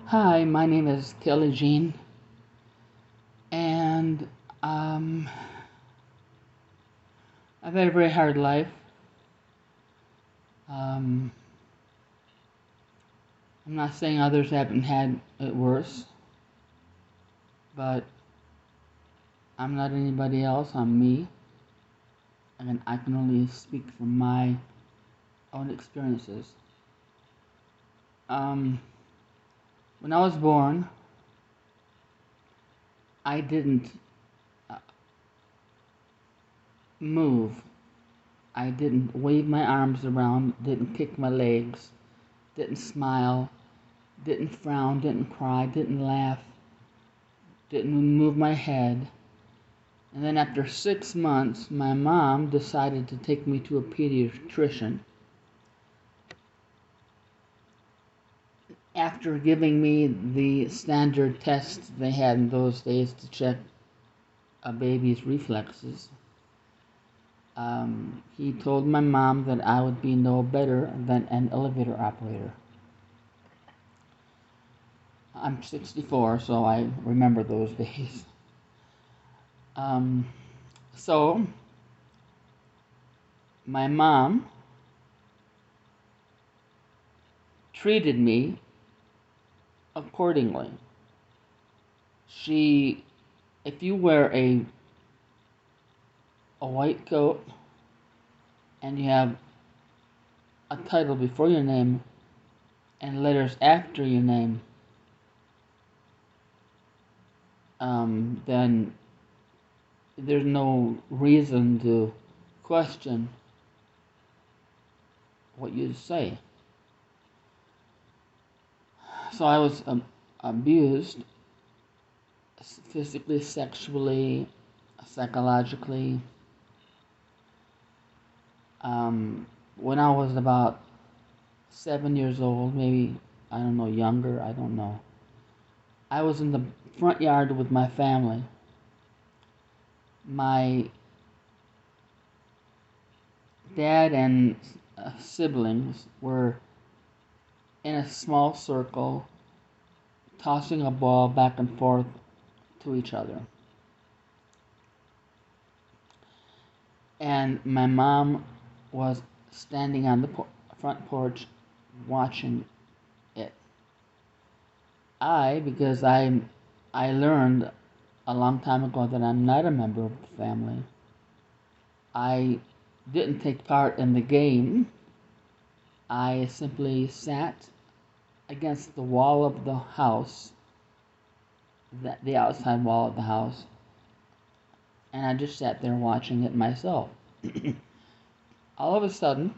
Hi, my name is Kelly Jean, and um, I've had a very hard life. Um, I'm not saying others haven't had it worse, but I'm not anybody else. I'm me, and I can only speak from my own experiences. Um, when I was born, I didn't uh, move. I didn't wave my arms around, didn't kick my legs, didn't smile, didn't frown, didn't cry, didn't laugh, didn't move my head. And then after 6 months, my mom decided to take me to a pediatrician. After giving me the standard tests they had in those days to check a baby's reflexes, he told my mom that I would be no better than an elevator operator. I'm 64, so I remember those days. Um, so, my mom treated me accordingly. She, if you wear a white coat and you have a title before your name and letters after your name, then there's no reason to question what you say. So I was abused physically, sexually, psychologically. When I was about 7 years old, maybe, I don't know, younger, I don't know. I was in the front yard with my family. My dad and siblings were in a small circle tossing a ball back and forth to each other. And my mom was standing on the front porch watching it. Because I learned a long time ago that I'm not a member of the family, I didn't take part in the game. I simply sat against the wall of the house, the outside wall of the house, and I just sat there watching it myself. All of a sudden,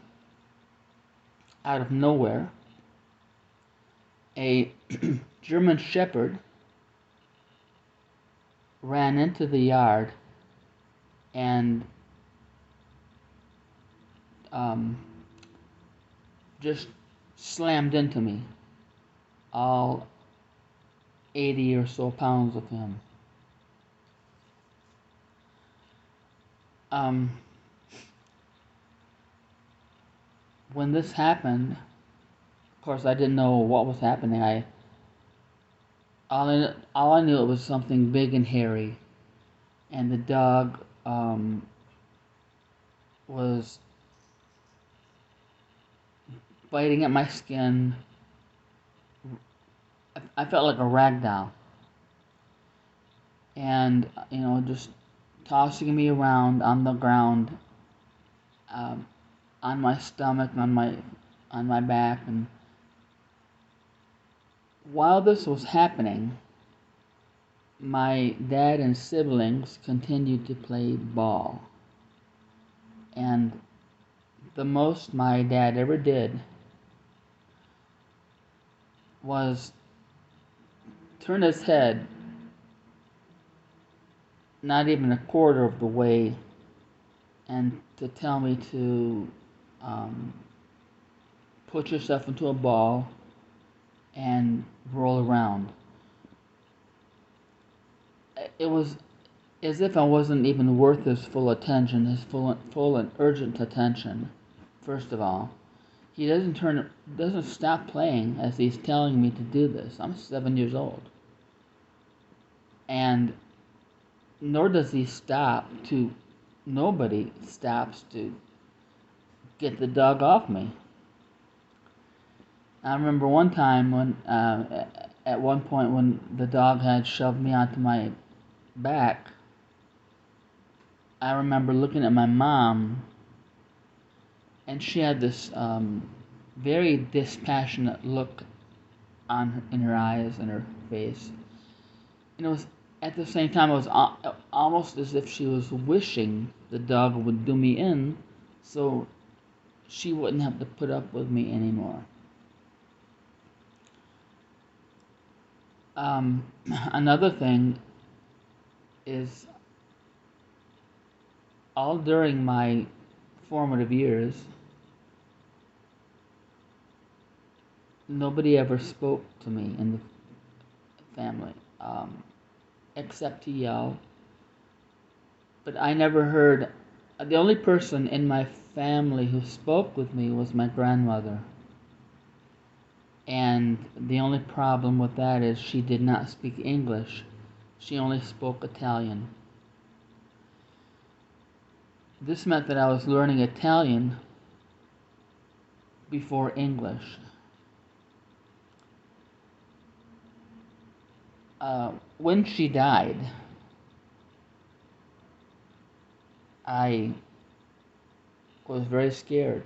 out of nowhere, a German Shepherd ran into the yard and um, just slammed into me, all 80 or so pounds of him. Um, when this happened, of course, I didn't know what was happening. All I knew it was something big and hairy, and the dog was biting at my skin. I felt like a rag doll, and just tossing me around on the ground, um, on my stomach, on my back, and while this was happening, my dad and siblings continued to play ball. And the most my dad ever did was turn his head not even a quarter of the way and to tell me to um, put yourself into a ball and roll around. It was as if I wasn't even worth his full attention, his full and urgent attention, first of all. he doesn't stop playing as he's telling me to do this. I'm 7 years old. And nor does he stop to, nobody stops to get the dog off me. I remember one time when, at one point when the dog had shoved me onto my back, I remember looking at my mom, and she had this very dispassionate look in her eyes and her face. And it was, at the same time, it was almost as if she was wishing the dog would do me in so she wouldn't have to put up with me anymore. Another thing is, all during my formative years, nobody ever spoke to me in the family, except to yell. But I never heard, the only person in my family who spoke with me was my grandmother. And the only problem with that is she did not speak English. She only spoke Italian. This meant that I was learning Italian before English. When she died, I was very scared,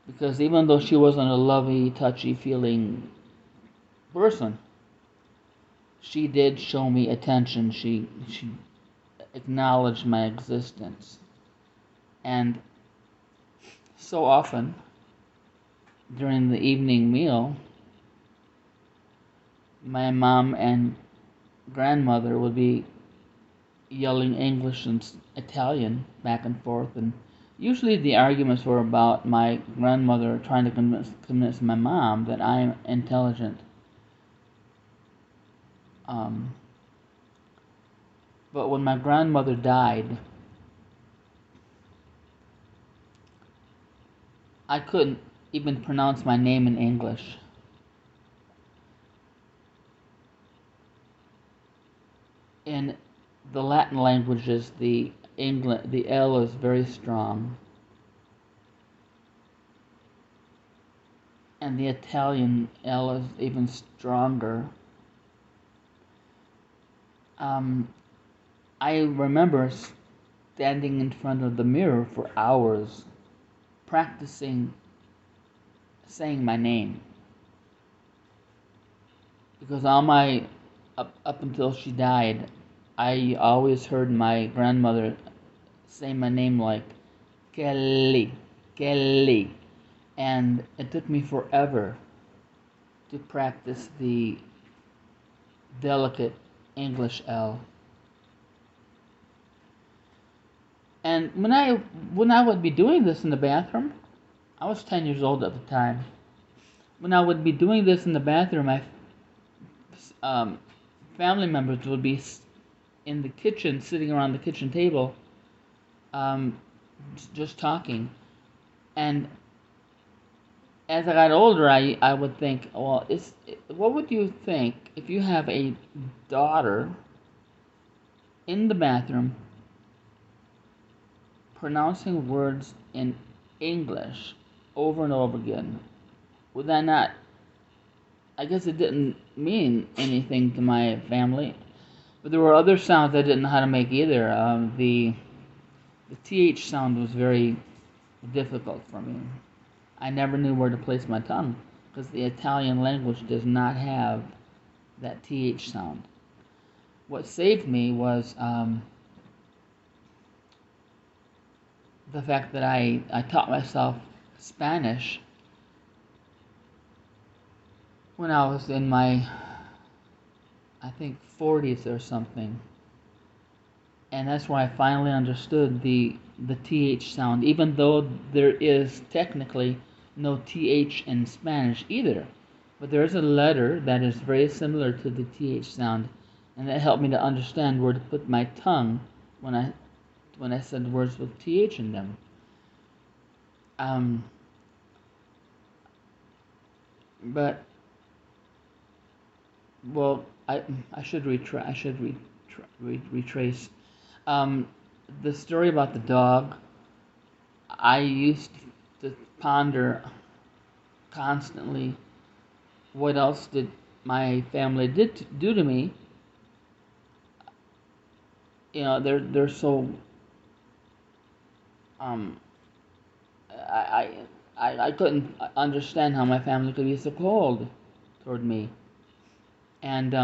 because even though she wasn't a lovey, touchy-feeling person, she did show me attention. She acknowledged my existence. And so often, during the evening meal, my mom and grandmother would be yelling English and Italian back and forth, and usually the arguments were about my grandmother trying to convince my mom that I'm intelligent. But when my grandmother died, I couldn't even pronounce my name in English. In the Latin languages, the L is very strong, and the Italian L is even stronger. I remember standing in front of the mirror for hours, practicing saying my name, because up until she died, I always heard my grandmother say my name like Kelly, Kelly, and it took me forever to practice the delicate English L. And when I would be doing this in the bathroom, I was 10 years old at the time. When I would be doing this in the bathroom, my family members would be in the kitchen, sitting around the kitchen table, just talking. And as I got older, I would think, well, what would you think if you have a daughter in the bathroom pronouncing words in English over and over again? Would that not, I guess it didn't mean anything to my family, but there were other sounds I didn't know how to make either. The TH sound was very difficult for me. I never knew where to place my tongue, because the Italian language does not have that TH sound. What saved me was the fact that I taught myself Spanish when I was in my, I think, 40s or something. And that's where I finally understood the TH sound, even though there is technically no TH in Spanish either. But there is a letter that is very similar to the TH sound, and that helped me to understand where to put my tongue when I said words with TH in them. but well, I should retrace. Um, the story about the dog. I used to ponder constantly what else did my family do to me. They're so um I I couldn't understand how my family could be so cold toward me, and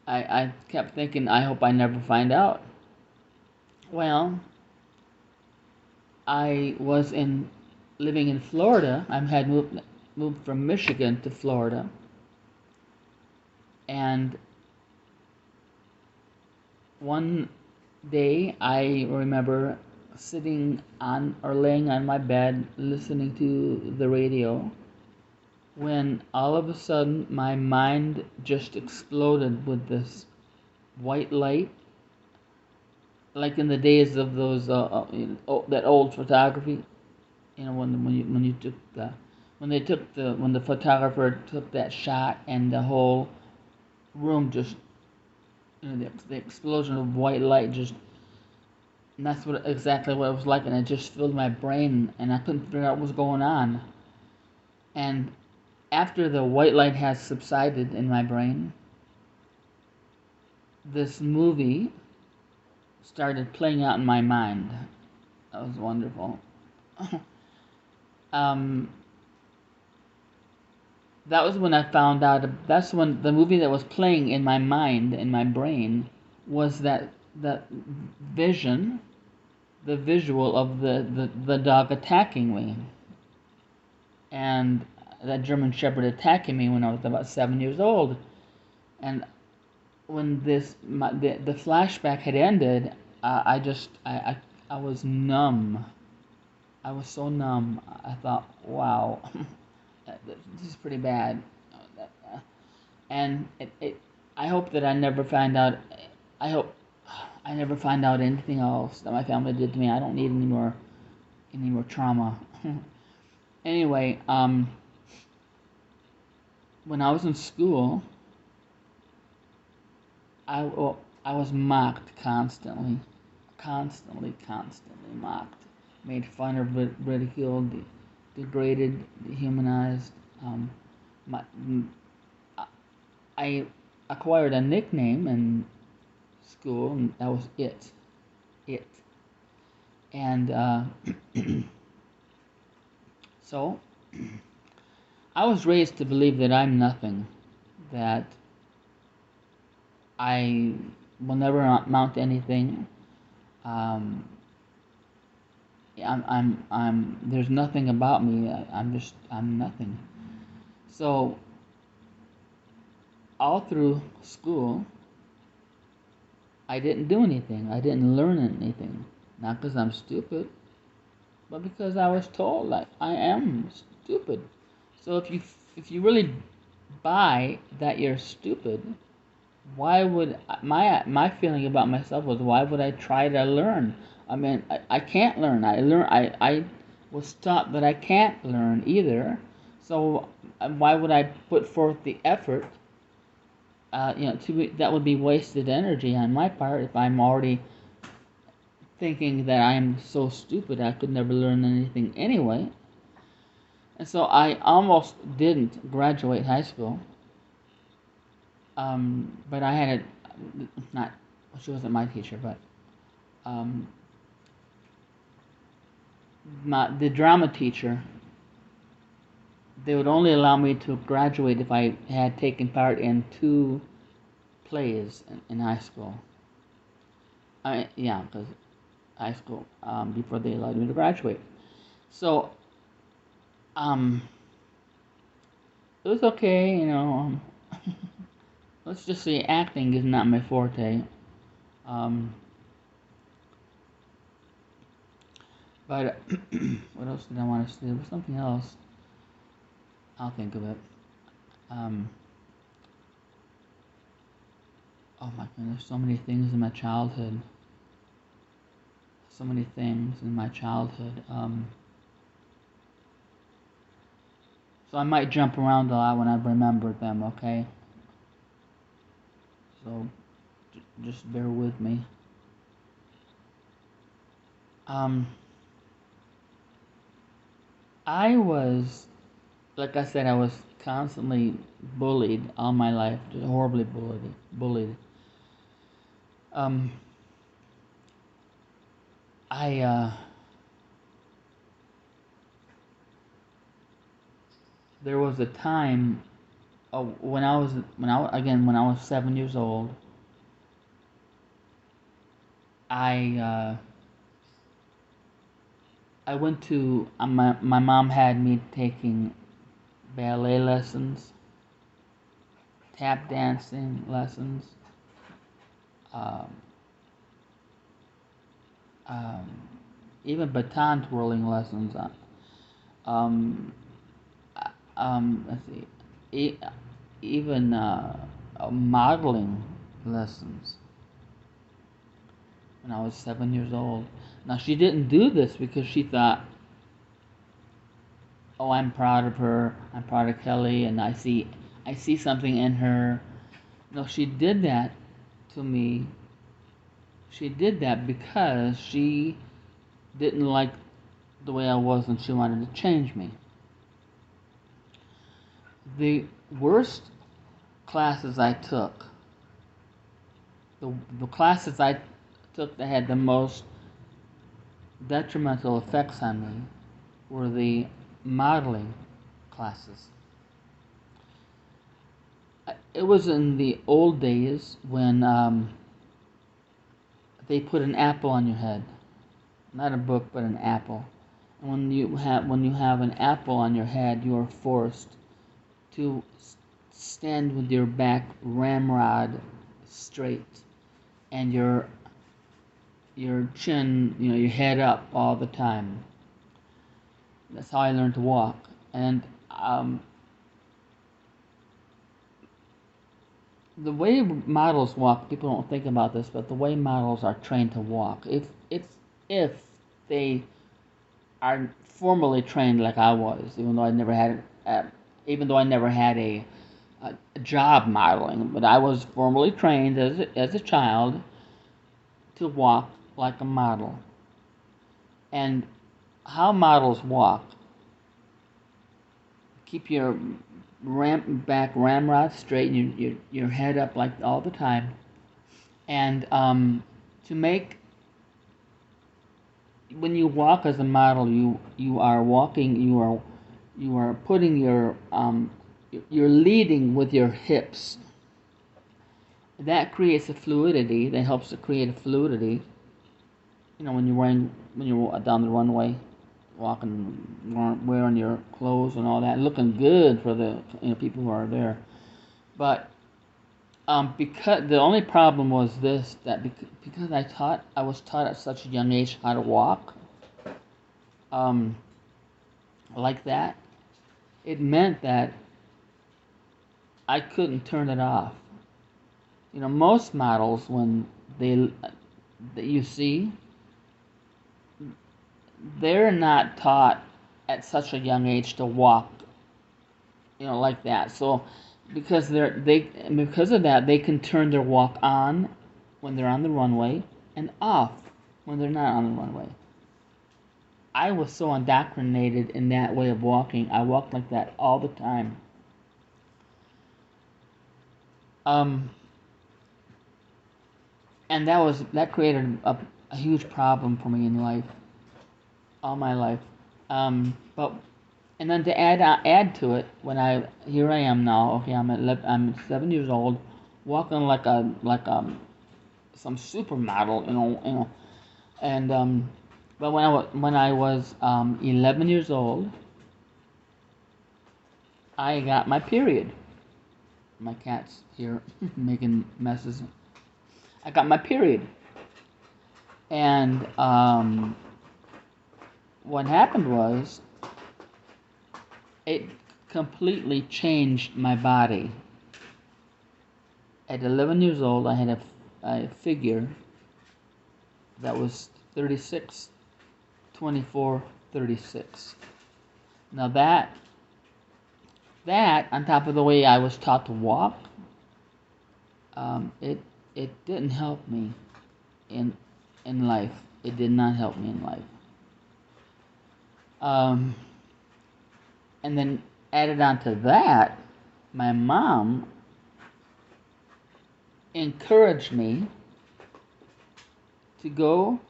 I kept thinking I hope I never find out. Well, I was in living in Florida. I had moved from Michigan to Florida, and one day I remember sitting on or laying on my bed listening to the radio when all of a sudden my mind just exploded with this white light, like in the days of those that old photography. When you took when the photographer took that shot and the whole room just the explosion of white light just. And that's exactly what it was like, and it just filled my brain, and I couldn't figure out what was going on. And after the white light has subsided in my brain, this movie started playing out in my mind. That was wonderful. um, that was when I found out. That's when the movie that was playing in my mind, in my brain, was that vision, the visual of the dog attacking me, and that German Shepherd attacking me when I was about 7 years old. And when the flashback had ended, I was numb. I was so numb. I thought, wow, this is pretty bad. And I hope that I never find out. I hope I never find out anything else that my family did to me. I don't need any more trauma. Anyway, when I was in school, I was mocked constantly, constantly mocked, made fun of, ridiculed, degraded, dehumanized. Um, my, I acquired a nickname in school, and that was it. And so I was raised to believe that I'm nothing, that I will never amount to anything. Um, there's nothing about me. I'm nothing. So all through school, I didn't do anything. I didn't learn anything. Not because I'm stupid, but because I was told that I am stupid. So if you really buy that you're stupid, why would my feeling about myself was why would I try to learn? I mean, I can't learn. I was taught that I can't learn either. So why would I put forth the effort? That would be wasted energy on my part if I'm already thinking that I am so stupid I could never learn anything anyway. And so I almost didn't graduate high school. But I had not, she wasn't my teacher, but um, the drama teacher, they would only allow me to graduate if I had taken part in 2 plays in high school. Yeah, because high school, before they allowed me to graduate. So, um, it was okay, let's just say acting is not my forte. Um, but what else did I want to say? There was something else. I'll think of it. Um, oh my goodness, so many things in my childhood. So many things in my childhood. So I might jump around a lot when I remember them, okay? So just bear with me. Um, I was, like I said, I was constantly bullied all my life, just horribly bullied. Um, I there was a time when I was 7 years old. I I went to my mom had me taking ballet lessons, tap dancing lessons, um, um, even baton twirling lessons. Um, let's see, e- even modeling lessons when I was 7 years old. Now she didn't do this because she thought, oh, I'm proud of her. I'm proud of Kelly, and I see something in her. No, she did that to me. She did that because she didn't like the way I was, and she wanted to change me. The worst classes I took, the classes I took that had the most detrimental effects on me, were the modeling classes. It was in the old days when they put an apple on your head, not a book, but an apple. And when you have an apple on your head, you are forced to stand with your back ramrod straight and your chin, your head up all the time. That's how I learned to walk. And um, the way models walk, people don't think about this, but the way models are trained to walk, if they are formally trained like I was, even though I never had a job modeling, but I was formally trained as a child to walk like a model. And how models walk: keep your back ramrod straight and your head up like all the time. And to make when you walk as a model, you are walking, you are putting you're leading with your hips. That creates a fluidity. That helps to create a fluidity. When you're down the runway, walking, wearing your clothes and all that, looking good for the people who are there. But because the only problem was this, that because I was taught at such a young age how to walk, um, like that, it meant that I couldn't turn it off. Most models, when they that you see, they're not taught at such a young age to walk, like that. So because of that, they can turn their walk on when they're on the runway and off when they're not on the runway. I was so indoctrinated in that way of walking. I walked like that all the time. Um, and that created a huge problem for me in life, all my life. But and then to add to it, here I am now. Okay, I'm 7 years old, walking like some supermodel, and but when I was 11 years old, I got my period. My cat's here making messes. I got my period, and what happened was it completely changed my body. At 11 years old, I had a figure that was 36, 24, 36. Now that that, on top of the way I was taught to walk, it didn't help me in life. It did not help me in life. Um, and then added on to that, my mom encouraged me to go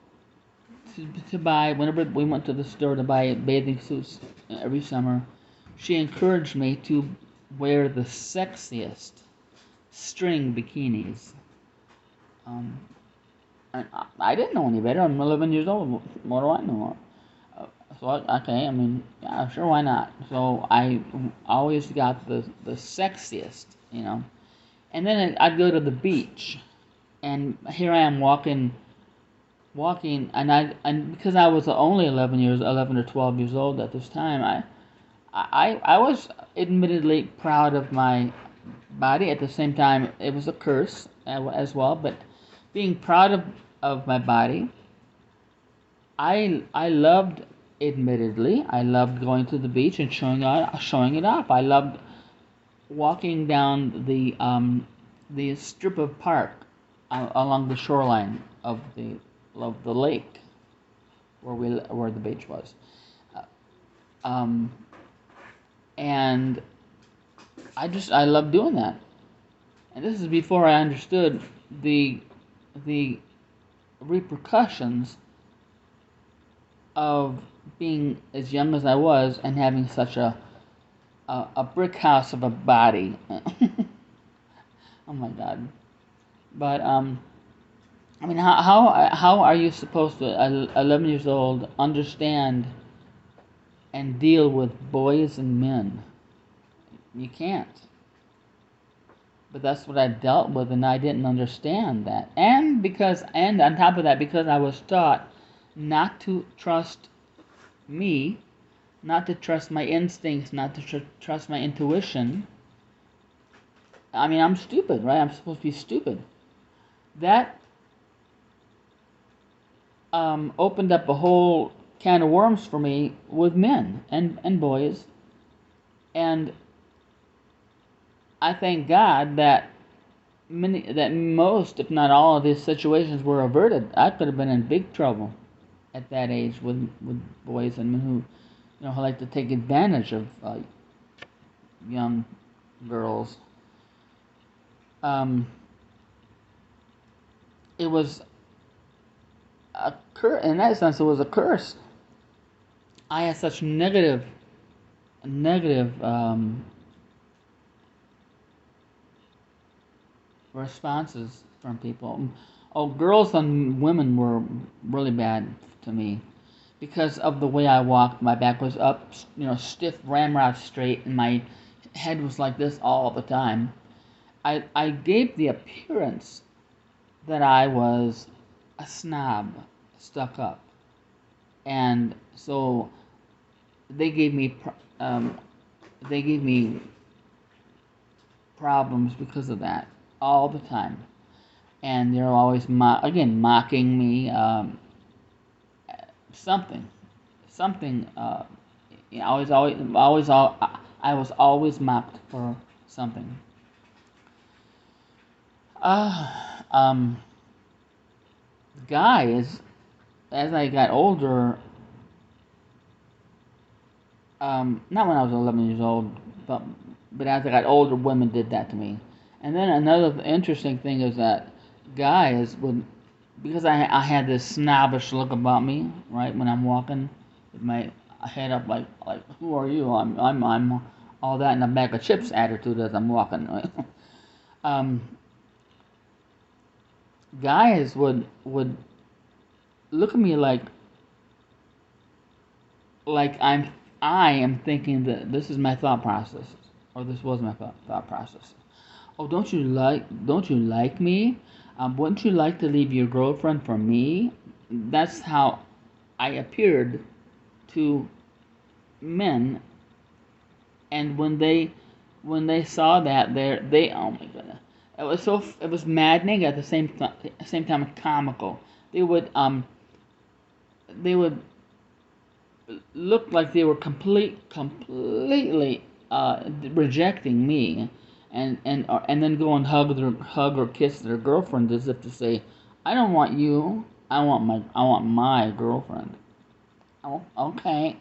to buy, whenever we went to the store to buy bathing suits every summer. She encouraged me to wear the sexiest string bikinis. Um, and I didn't know any better. I'm 11 years old. What do I know? So okay, I mean, yeah, sure, why not? So I always got the sexiest, you know. And then I'd go to the beach, and here I am walking, and because I was only 11 or 12 years old at this time, I was admittedly proud of my body. At the same time, it was a curse as well. But being proud of my body, I loved. Admittedly, I loved going to the beach and showing it off. I loved walking down the strip of park along the shoreline of the lake where the beach was. Uh, Um, and I love doing that. And this is before I understood the the repercussions of being as young as I was and having such a brick house of a body. Oh my God! But I mean, how are you supposed to, 11 years old, understand and deal with boys and men? You can't. But that's what I dealt with, and I didn't understand that. And on top of that, because I was taught not to trust me, not to trust my instincts, not to trust my intuition. I mean, I'm stupid, right? I'm supposed to be stupid. That opened up a whole can of worms for me with men and boys. And I thank God that most, if not all, of these situations were averted. I could have been in big trouble at that age with boys and men who like to take advantage of young girls. Um, it was in that sense, it was a curse. I had such negative responses from people. Oh, girls and women were really bad to me because of the way I walked. My back was up, stiff, ramrod straight, and my head was like this all the time. I gave the appearance that I was a snob, stuck up, and so they gave me um, they gave me problems because of that all the time, and they're always mocking me, something, something. I was always mocked for something. Uh, um, Guys, as I got older, not when I was 11 years old, but as I got older, women did that to me. And then another interesting thing is that guys would, because I had this snobbish look about me, right, when I'm walking with my head up, like who are you? I'm all that in a bag of chips attitude as I'm walking. Right? um, Guys would look at me like I am thinking that this is my thought process, or this was my thought process. Oh, don't you like me? Wouldn't you like to leave your girlfriend for me? That's how I appeared to men, and when they saw that, they oh my goodness, it was maddening at the same time comical. They would um they would look like they were completely rejecting me, and then go and hug or kiss their girlfriend as if to say, I don't want you, I want my girlfriend. Oh, okay,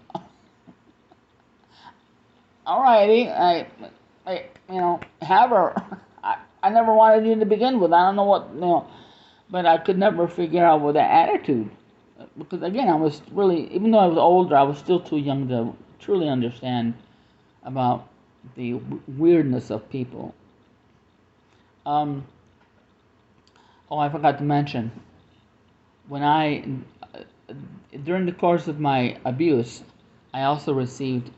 alrighty, have her. I never wanted you to begin with. I don't know what, but I could never figure out with that attitude. Because again, I was really, even though I was older, I was still too young to truly understand about the weirdness of people. Um, oh, I forgot to mention, when during the course of my abuse, I also received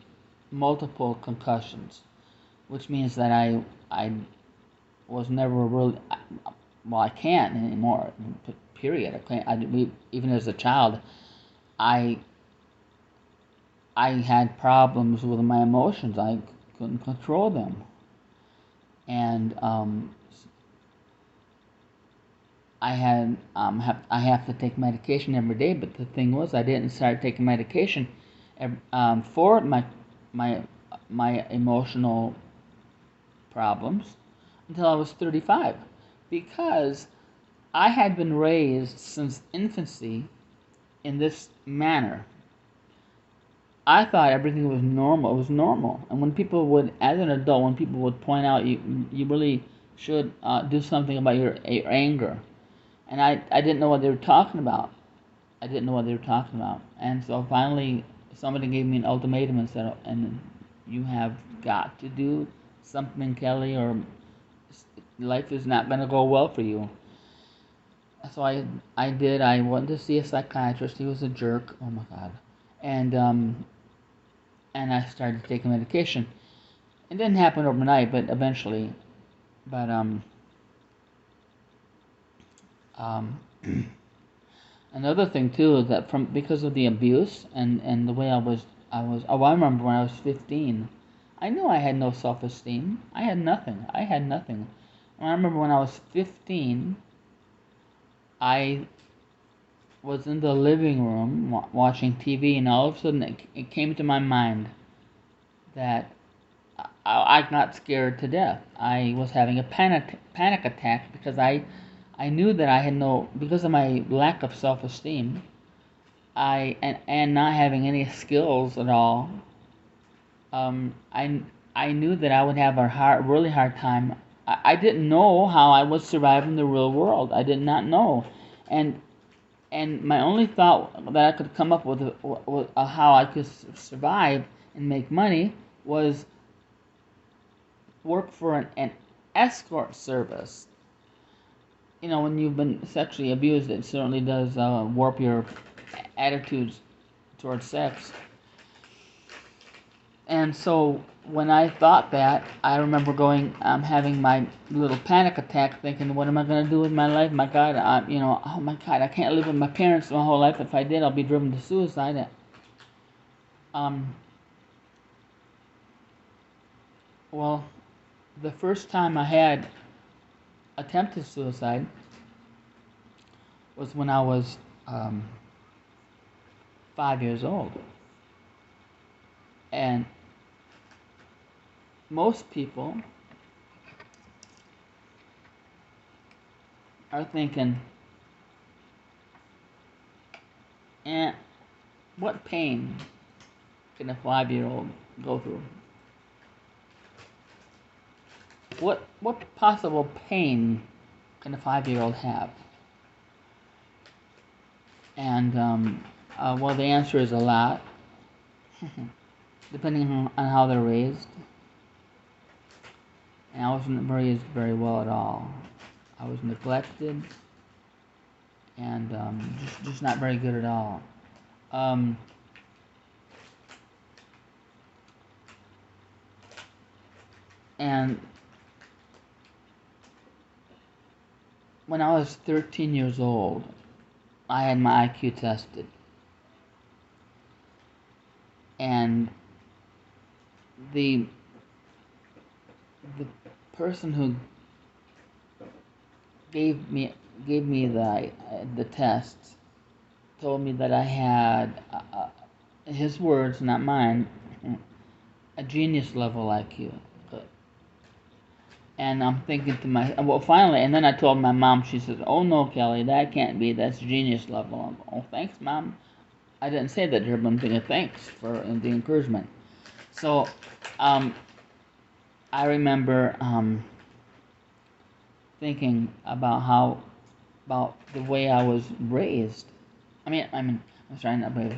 multiple concussions, which means that I was never really, well, I can't anymore, period. I can't, even as a child, I I had problems with my emotions. I couldn't control them, and I have to take medication every day. But the thing was, I didn't start taking medication for my my emotional problems until I was 35, because I had been raised since infancy in this manner. I thought everything was normal. It was normal. And when people would, as an adult, when people would point out you really should do something about your anger, and I didn't know what they were talking about. I didn't know what they were talking about. And so finally, somebody gave me an ultimatum and said, "And you have got to do something, Kelly, or life is not going to go well for you." So I did. I went to see a psychiatrist. He was a jerk. Oh my God. And I started taking medication. It didn't happen overnight, but eventually. But um, another thing too is that from because of the abuse and the way I remember when I was 15, I knew I had no self-esteem. I had nothing. I had nothing. I remember when I was 15, I was in the living room watching TV, and all of a sudden it came to my mind that I got scared to death. I was having a panic attack because I knew that I had no, because of my lack of self-esteem, and not having any skills at all. I knew that I would have a really hard time. I didn't know how I would survive in the real world. I did not know, and my only thought that I could come up with, how I could survive and make money was work for an escort service. When you've been sexually abused, it certainly does warp your attitudes towards sex. And so when I thought that, I remember having my little panic attack, thinking, "What am I going to do with my life? My God, oh my God, I can't live with my parents my whole life. If I did, I'll be driven to suicide." Um, well, the first time I had attempted suicide was when I was 5 years old. And most people are thinking, what pain can a 5-year-old go through? What possible pain can a 5-year-old have? And well, the answer is a lot, depending on how they're raised. And I wasn't raised very well at all. I was neglected, and just not very good at all. Um, and when I was 13 years old, I had my IQ tested, and the the person who gave me the tests told me that I had, his words, not mine, a genius level IQ. And I'm thinking to myself, well, finally, and then I told my mom. She says, "Oh no, Kelly, that can't be. That's genius level." I'm, oh, thanks, mom. I didn't say that to her, but I'm thinking thanks for the encouragement. So, um, I remember thinking about the way I was raised. I'm sorry, not raised.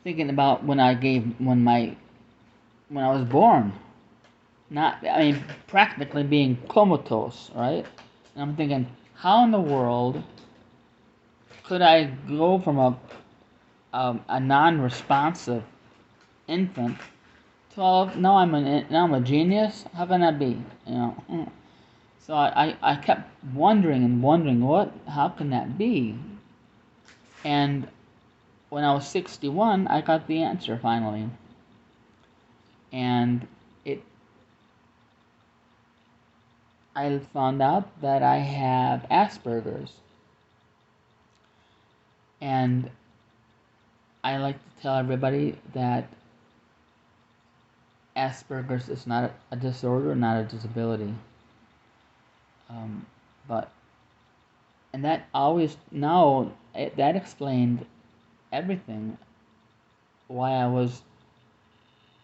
Thinking about when I was born. Practically being comatose, right? And I'm thinking, how in the world could I go from a non-responsive infant to now I'm a genius? How can that be? You know. So I kept wondering and wondering how can that be? And when I was 61, I got the answer finally. And it I found out that I have Asperger's. And I like to tell everybody that Asperger's is not a disorder, not a disability. Um, but and that always now that explained everything. Why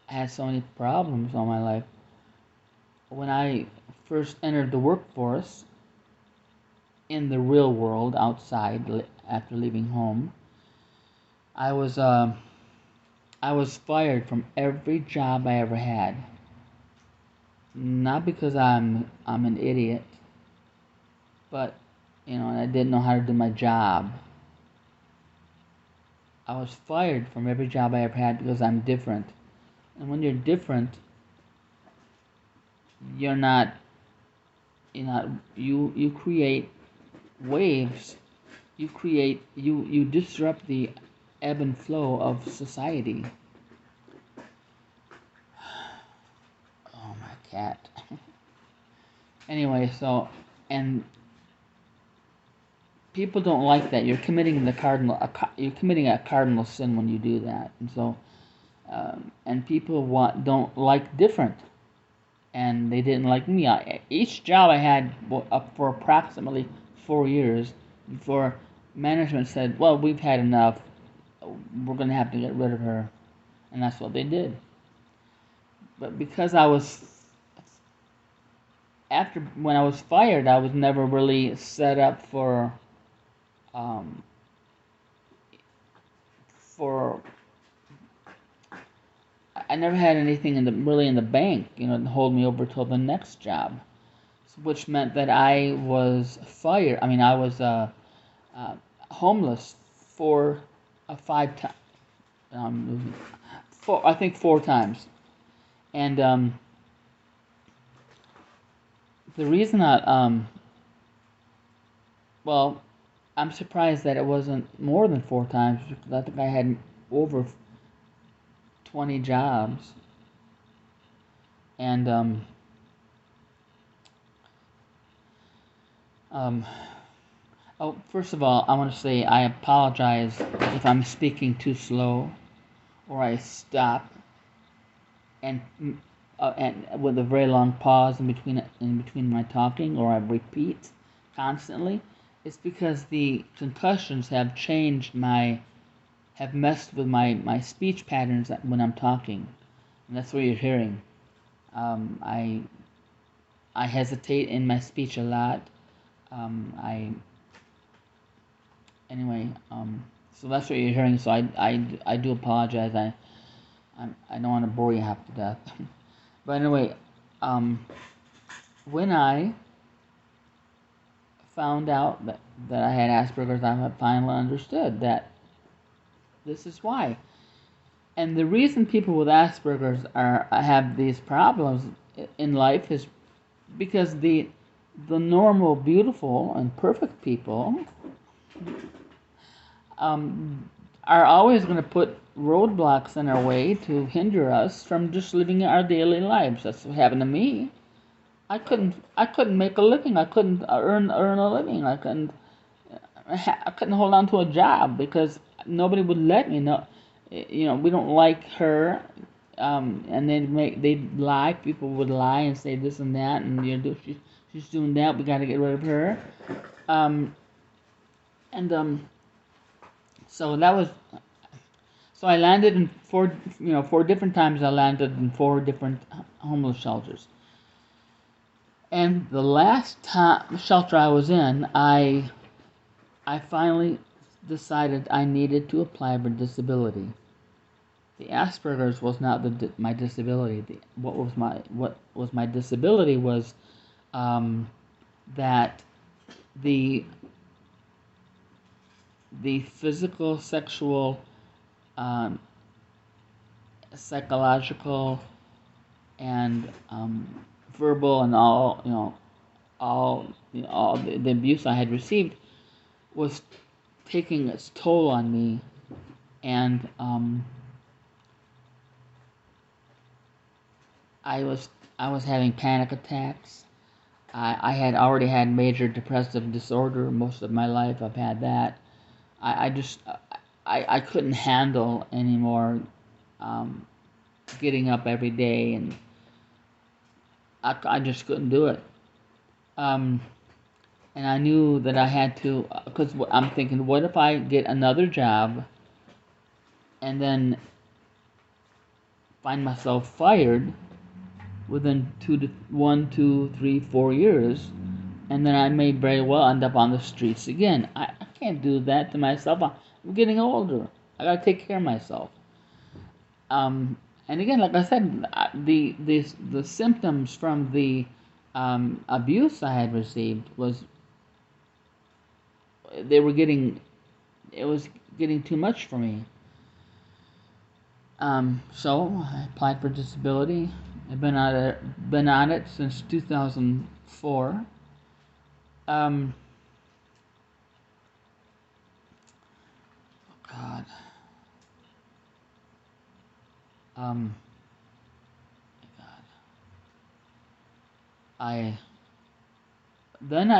had so many problems all my life. When I first entered the workforce in the real world outside after leaving home, I was uh, I was fired from every job I ever had. Not because I'm an idiot, but I didn't know how to do my job. I was fired from every job I ever had because I'm different. And when you're different, you're not you create waves. You disrupt the ebb and flow of society. Oh, my cat. Anyway, and people don't like that. You're committing a cardinal sin when you do that. And so and people don't like different, and they didn't like me. Each job I had for approximately 4 years before management said, "Well, we've had enough. We're going to have to get rid of her," and that's what they did. But because when I was fired, I was never really set up um, for I never had anything really in the bank, to hold me over till the next job, which meant that I was fired. I was uh, homeless for 5 times. I think 4 times, and the reason well, I'm surprised that it wasn't more than 4 times because I think I had over 20 jobs, and um, oh, first of all, I want to say I apologize if I'm speaking too slow or I stop and and with a very long pause in between my talking or I repeat constantly. It's because the concussions have messed with my speech patterns when I'm talking, and that's what you're hearing. I hesitate in my speech a lot. I anyway. So that's what you're hearing. So I do apologize. I don't want to bore you half to death. But anyway, um, when I found out that I had Asperger's, I finally understood that this is why. And the reason people with Asperger's have these problems in life is because the normal, beautiful, and perfect people um, are always going to put roadblocks in our way to hinder us from just living our daily lives. That's what happened to me. I couldn't make a living. I couldn't earn a living. I couldn't hold on to a job because nobody would let me. No, we don't like her. and they'd lie. People would lie and say this and that, and she's doing that. We got to get rid of her. Um, and so that was so I landed in four different times. I landed in four different homeless shelters. And the last shelter I was in, I finally decided I needed to apply for disability. The Asperger's was not my disability. What was my disability was um, that the physical, sexual, um, psychological, and verbal, and all the abuse I had received was taking its toll on me, and I was having panic attacks. I had already had major depressive disorder most of my life. I've had that. I just I couldn't handle anymore um, getting up every day, and I just couldn't do it. Um, and I knew that I had to, because I'm thinking, what if I get another job and then find myself fired within 1, 2, 3, 4 years, and then I may very well end up on the streets again. I can't do that to myself. I'm getting older. I gotta take care of myself. And again, like I said, the symptoms from the abuse I had received they were getting it was getting too much for me. So I applied for disability. I've been on it since 2004. Um, God. Um, God. I then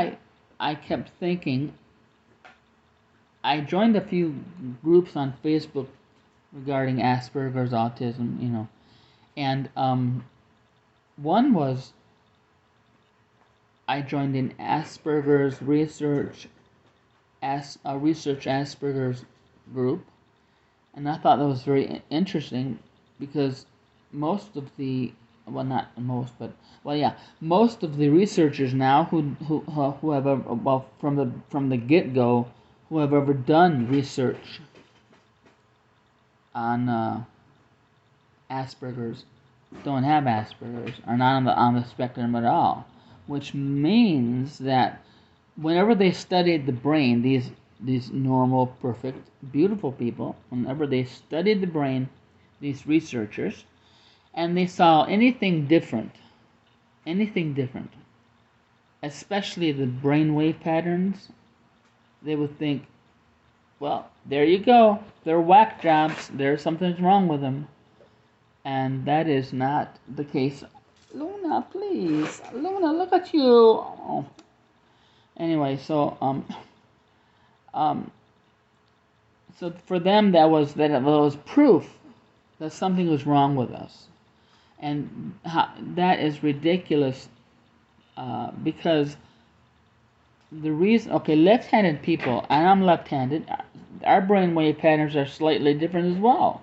I kept thinking. I joined a few groups on Facebook regarding Asperger's, autism, and one was I joined an Asperger's research Asperger's group, and I thought that was very interesting because most of the well, not most, but well, yeah, most of the researchers now who have ever, well, from the get go, who have ever done research on Asperger's don't have Asperger's, are not on the spectrum at all, which means that whenever they studied the brain, these normal, perfect, beautiful people, whenever they studied the brain, these researchers, and they saw anything different, especially the brainwave patterns, they would think, well, there you go, they're whack jobs, there's something's wrong with them. And that is not the case. Luna, please. Luna, look at you. Oh. Anyway, um, so for them that was proof that something was wrong with us, and that is ridiculous because the reason. Okay, left-handed people, and I'm left-handed. Our brainwave patterns are slightly different as well.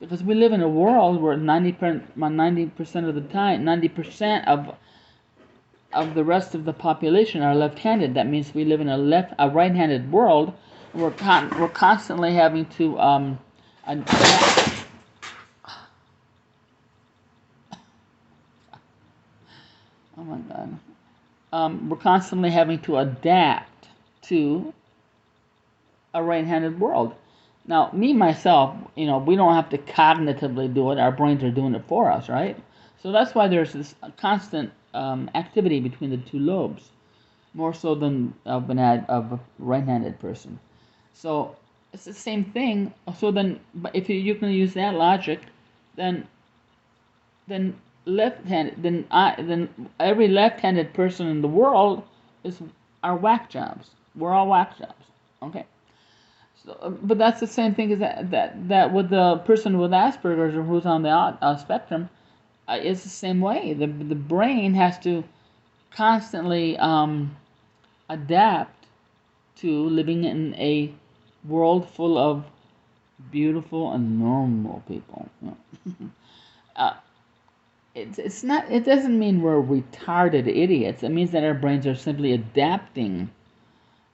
Because we live in a world where 90% of the time, 90% of the rest of the population are left-handed. That means we live in a right-handed world. We're constantly having to adapt. Oh my God. We're constantly having to adapt to a right-handed world. Now, me myself, we don't have to cognitively do it. Our brains are doing it for us, right? So that's why there's this constant activity between the two lobes, more so than of a right-handed person. So it's the same thing. So then, but if you can use that logic, then then left-handed, then every left-handed person in the world are whack jobs. We're all whack jobs. Okay. So, but that's the same thing as that with the person with Asperger's or who's on the spectrum. It's the same way. The brain has to constantly adapt to living in a world full of beautiful and normal people. uh, it's not. It doesn't mean we're retarded idiots. It means that our brains are simply adapting,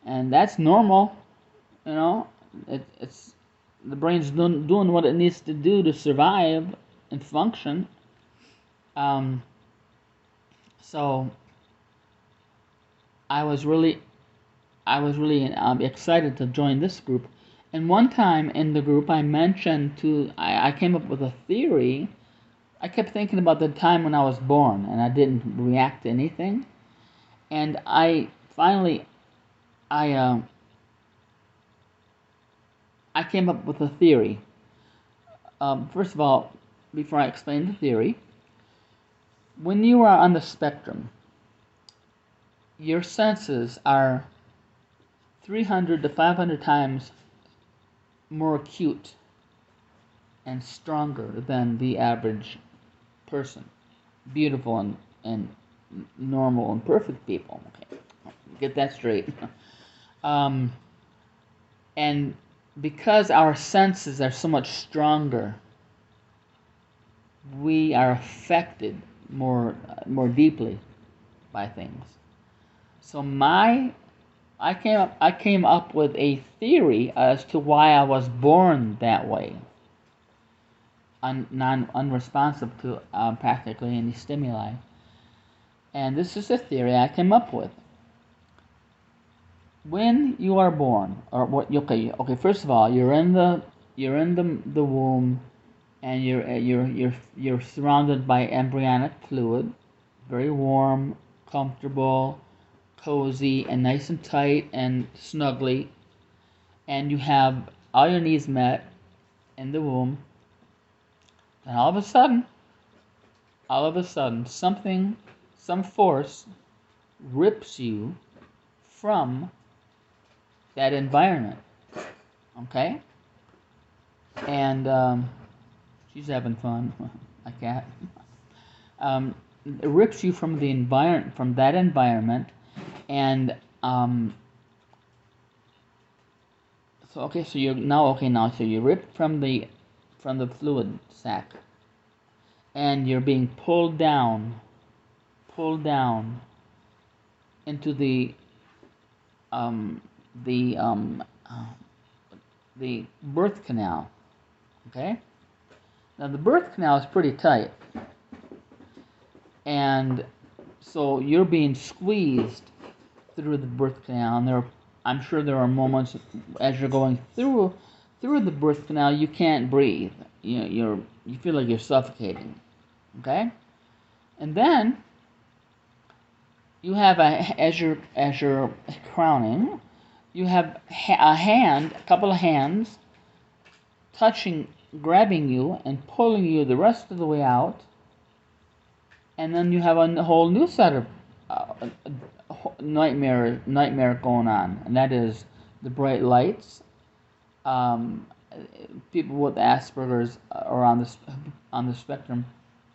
and that's normal. You know, it's the brain's doing what it needs to do to survive and function. Um, so I was really, excited to join this group. And one time in the group, I mentioned I came up with a theory. I kept thinking about the time when I was born, and I didn't react to anything. And I finally, I, uh, I came up with a theory. First of all, before I explain the theory, when you are on the spectrum, your senses are 300 to 500 times more acute and stronger than the average person. Beautiful and normal and perfect people. Okay, get that straight. um, and because our senses are so much stronger, we are affected more deeply by things. So I came up with a theory as to why I was born that way, unresponsive to practically any stimuli. And this is a theory I came up with. When you are born, or what? Okay. First of all, you're in the womb, and you're surrounded by embryonic fluid, very warm, comfortable, cozy, and nice and tight and snuggly, and you have all your needs met in the womb. And all of a sudden, some force rips you from that environment. Okay? And she's having fun. A cat. It rips you from that environment, and so you're now okay now. So you're ripped from the fluid sac, and you're being pulled down into um, the um, uh, the birth canal. Okay. Now the birth canal is pretty tight, and so you're being squeezed through the birth canal, and I'm sure there are moments as you're going through the birth canal you can't breathe. You feel like you're suffocating. Okay, and then you have as you're crowning, you have a couple of hands touching, grabbing you and pulling you the rest of the way out, and then you have a whole new set of nightmare going on, and that is the bright lights. Um, People with Asperger's or on the spectrum,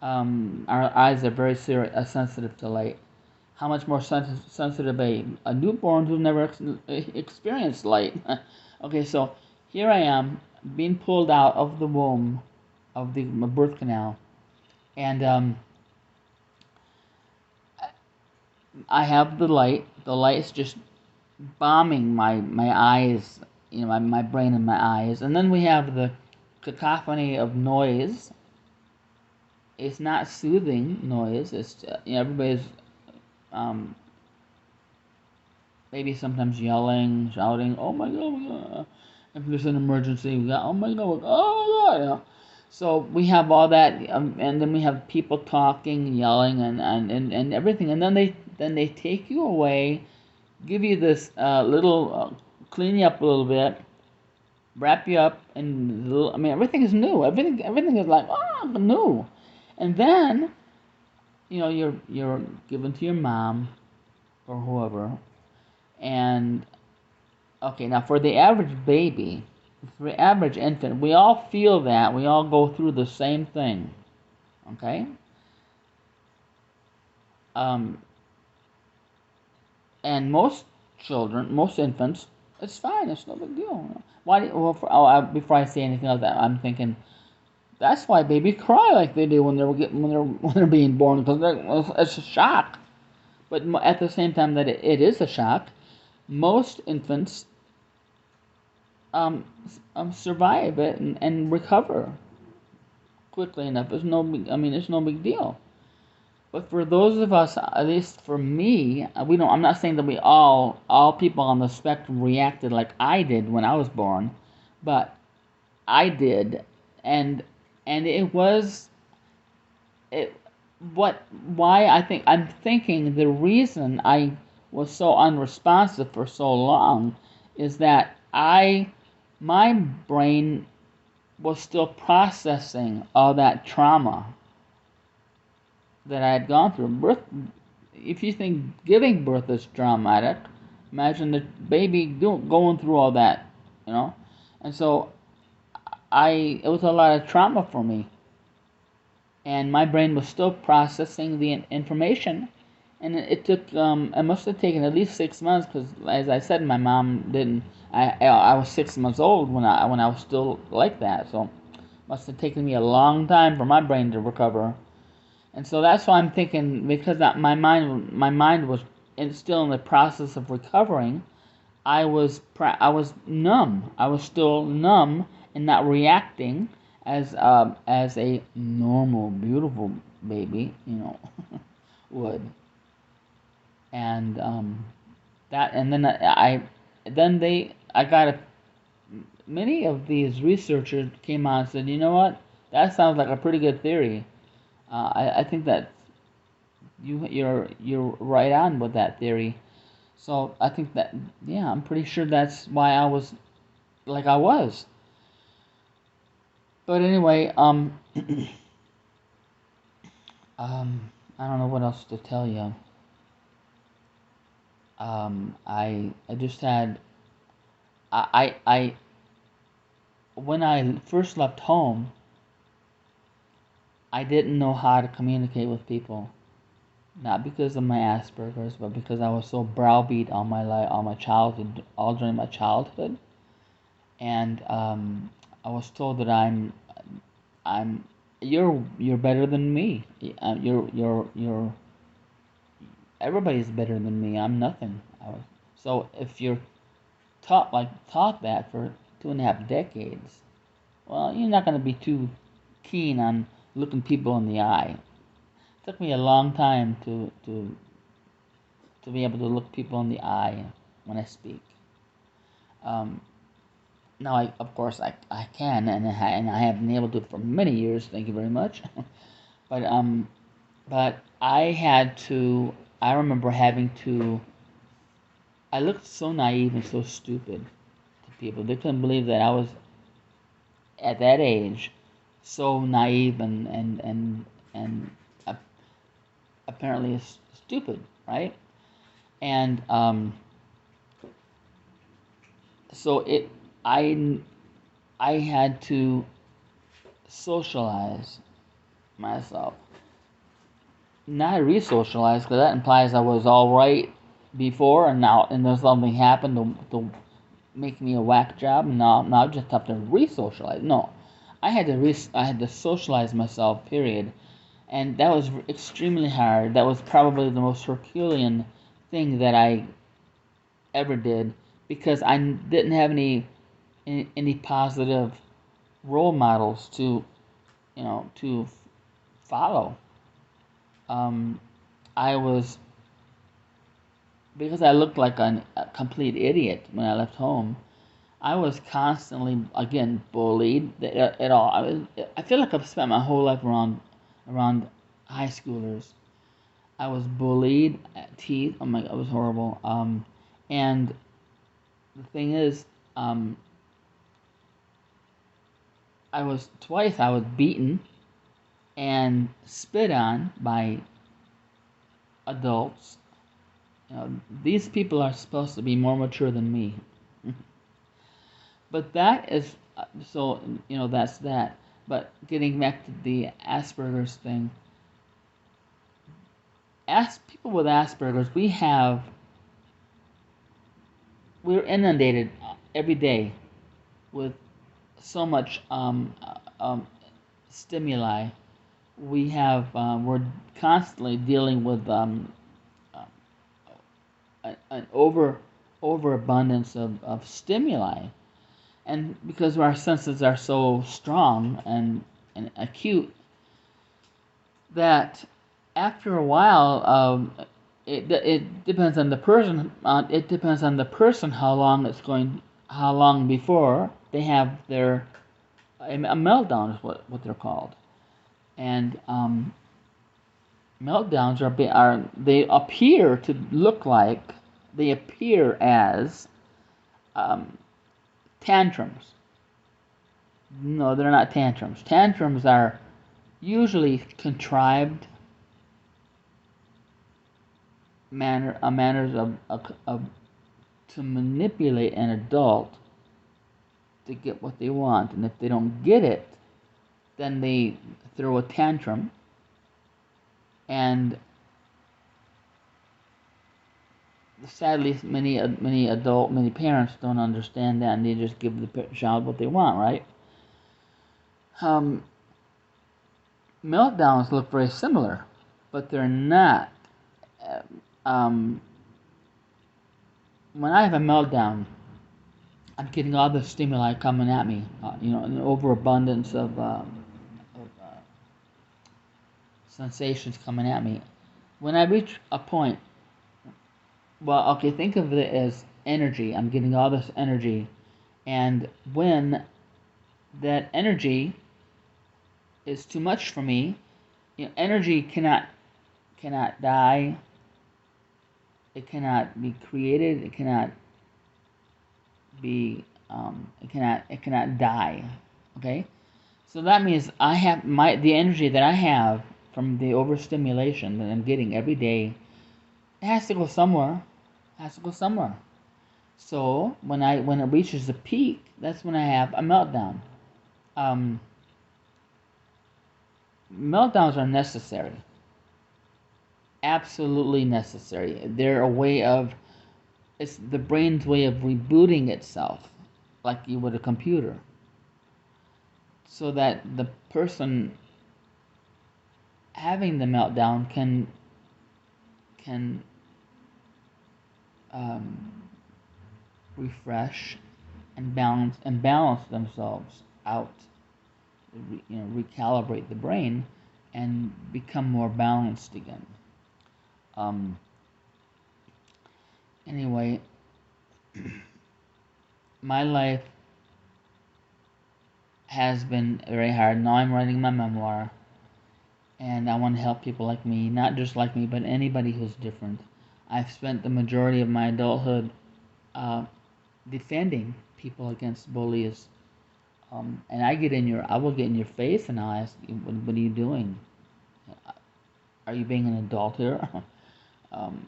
our eyes are very sensitive to light. How much more sensitive a newborn who's never experienced light. Okay, so here I am being pulled out of the womb of the birth canal, and I have the light. The light is just bombing my eyes, my brain and my eyes. And then we have the cacophony of noise. It's not soothing noise. It's everybody's um, maybe sometimes yelling, shouting, "Oh my God, oh my God!" If there's an emergency, we got, "Oh my God, oh my God!" So we have all that, and then we have people talking, yelling, and everything. And then they take you away, give you this little, clean you up a little bit, wrap you up, and I mean everything is new. Everything is like new, and then you're given to your mom or whoever, and Okay, now for the average baby, for the average infant, we all feel that. We all go through the same thing. Okay? Um, and most children, most infants, it's fine. It's no big deal. Why? Well, before I say anything else, I'm thinking that's why babies cry like they do when they're being born, because it's a shock. But at the same time that it is a shock, most infants um, survive it and recover quickly enough. It's no big, I mean, it's no big deal. But for those of us, at least for me, we don't. I'm not saying that all people on the spectrum reacted like I did when I was born, but I did, and it was it. Why I'm thinking the reason I was so unresponsive for so long is that my brain was still processing all that trauma that I had gone through. If you think giving birth is traumatic, imagine the baby going through all that, you know. And so it was a lot of trauma for me, and my brain was still processing the information, and it took it must have taken at least 6 months because, as I said, my mom didn't. I was 6 months old when I was still like that, so it must have taken me a long time for my brain to recover. And so that's why I'm thinking, because my mind was still in the process of recovering. I was numb. I was still numb and not reacting as a normal, beautiful baby, would. And that and then I got many of these researchers came out and said, you know what, that sounds like a pretty good theory. I think that you're right on with that theory. So I think that, yeah, I'm pretty sure that's why I was like I was. But anyway, I don't know what else to tell you. I just had I when I first left home, I didn't know how to communicate with people. Not because of my Asperger's, but because I was so browbeat all my life, all my childhood, all during my childhood, and I was told that I'm you're better than me. You're everybody's better than me. I'm nothing. So if you're taught that for 2.5 decades, well, you're not going to be too keen on looking people in the eye. It took me a long time to be able to look people in the eye when I speak. Um, Now, of course, I can, and I have been able to for many years. Thank you very much. but but I had to. I remember having to. I looked so naive and so stupid to people. They couldn't believe that I was at that age so naive and uh, apparently stupid, right? And so I I had to socialize myself, not re-socialize, because that implies I was all right before, and now and then something happened to make me a whack job, and now I just have to re-socialize. No, I had to socialize myself. Period, and that was extremely hard. That was probably the most Herculean thing that I ever did, because I didn't have any positive role models to follow. Um, I was Because I looked like a complete idiot when I left home. I was constantly, again, bullied at all. I feel like I've spent my whole life around high schoolers. I was bullied, teased. Oh my God, it was horrible. And the thing is, um, I was beaten and spit on by adults. These people are supposed to be more mature than me. But that is so that's that. But getting back to the Asperger's thing, as people with Asperger's, we're inundated every day with so much stimuli. We're constantly dealing with an overabundance of stimuli, and because our senses are so strong and acute, that after a while, it depends on the person. It depends on the person how long before they have a meltdown is what they're called, and meltdowns are they appear to look like they appear as um, tantrums. No, they're not tantrums. Tantrums are usually contrived manners of to manipulate an adult to get what they want, and if they don't get it, then they throw a tantrum, and sadly, many parents don't understand that, and they just give the child what they want, right? Um, Meltdowns look very similar, but they're not. Uh, Um, when I have a meltdown, I'm getting all the stimuli coming at me, an overabundance of sensations coming at me. When I reach a point, well, okay, think of it as energy. I'm getting all this energy, and when that energy is too much for me, energy cannot die. It cannot be created. It cannot die. Okay, so that means I have the energy that I have from the overstimulation that I'm getting every day. It has to go somewhere. It has to go somewhere. So when it reaches the peak, that's when I have a meltdown. Um, Meltdowns are necessary. Absolutely necessary. They're a way of it's the brain's way of rebooting itself, like you would a computer, so that the person having the meltdown can um, refresh and balance themselves out, recalibrate the brain, and become more balanced again. Um, anyway, my life has been very hard. Now I'm writing my memoir, and I want to help people like me, not just like me, but anybody who's different. I've spent the majority of my adulthood uh, defending people against bullies. And I will get in your face and I'll ask you, what are you doing? Are you being an adult here? um,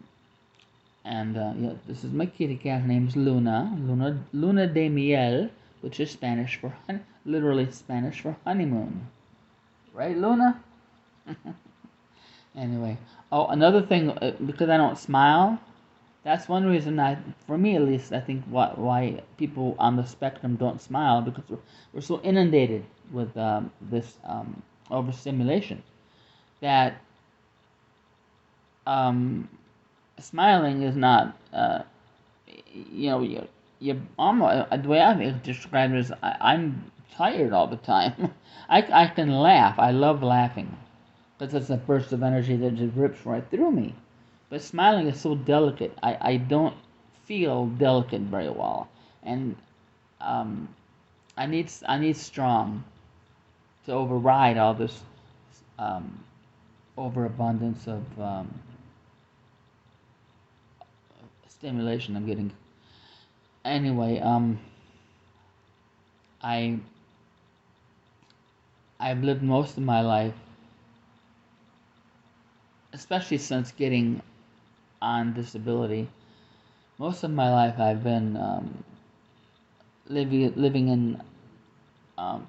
and this is my kitty cat. Her name's Luna de Miel, which is Spanish for literally Spanish for honeymoon. Right, Luna? Anyway, oh, another thing, because I don't smile, that's one reason for me at least, I think why people on the spectrum don't smile, because we're so inundated with this overstimulation that um, smiling is not, you almost, the way I describe it is I'm tired all the time. I can laugh. I love laughing. Because it's a burst of energy that just rips right through me. But smiling is so delicate. I don't feel delicate very well. And um, I need strong to override all this um, overabundance of stimulation I'm getting. Anyway, I I've lived most of my life, especially since getting on disability. Most of my life I've been living in um,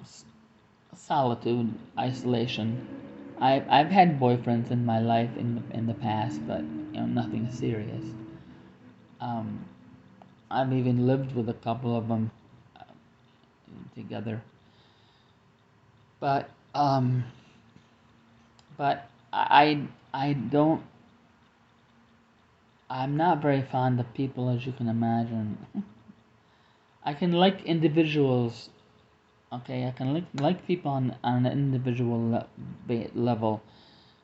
solitude, isolation. I've had boyfriends in my life in the past, but nothing serious. Um, I've even lived with a couple of them uh, together, but I don't. I'm not very fond of people, as you can imagine. I can like individuals. Okay, I can like people on an individual level,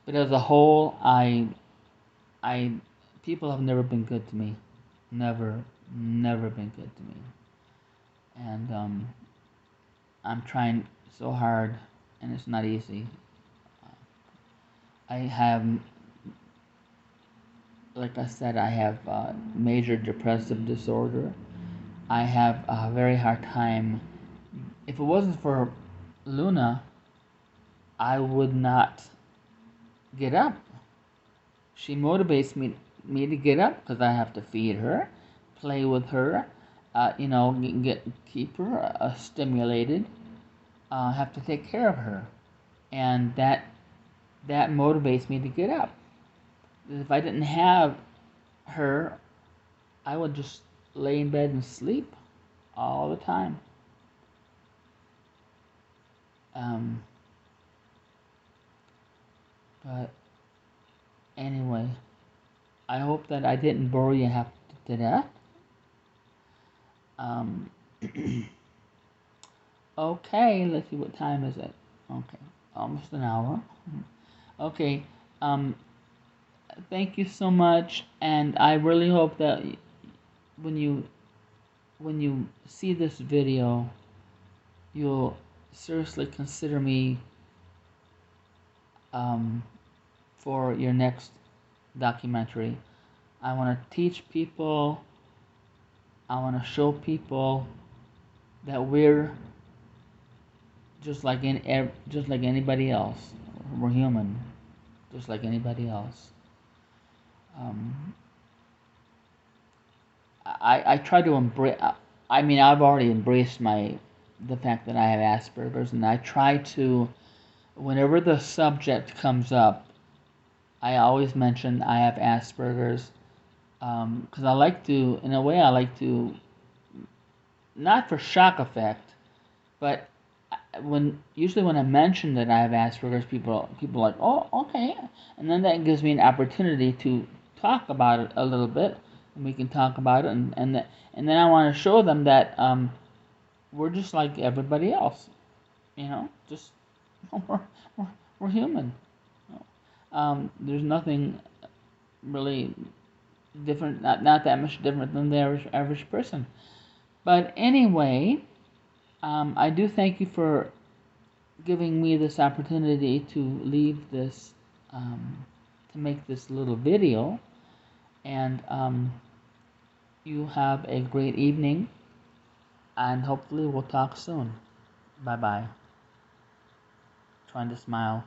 but as a whole, I people have never been good to me, never been good to me, and I'm trying so hard, and it's not easy. I have, like I said, I have major depressive disorder. I have a very hard time. If it wasn't for Luna, I would not get up. She motivates me to get up because I have to feed her, play with her, keep her stimulated. Have to take care of her, and that motivates me to get up. If I didn't have her, I would just lay in bed and sleep all the time. Um, but anyway, I hope that I didn't bore you half to death. Um, okay, let's see, what time is it? Okay, almost an hour. Okay, um, thank you so much, and I really hope that when you when you see this video, you'll seriously consider me um, for your next documentary. I want to teach people. I want to show people that we're just like anybody else. We're human, just like anybody else. Um, I try to embrace. I mean, I've already embraced the fact that I have Asperger's, and I try to, whenever the subject comes up, I always mention I have Asperger's, because I like to, in a way, I like to, not for shock effect, but usually when I mention that I have Asperger's, people are like, oh, okay, and then that gives me an opportunity to talk about it a little bit, and we can talk about it, and then I want to show them that we're just like everybody else, just we're, we're, we're human. There's nothing really different, not that much different than the average person. But anyway, I do thank you for giving me this opportunity to leave this, to make this little video. And you have a great evening, and hopefully we'll talk soon. Bye bye. Trying to smile.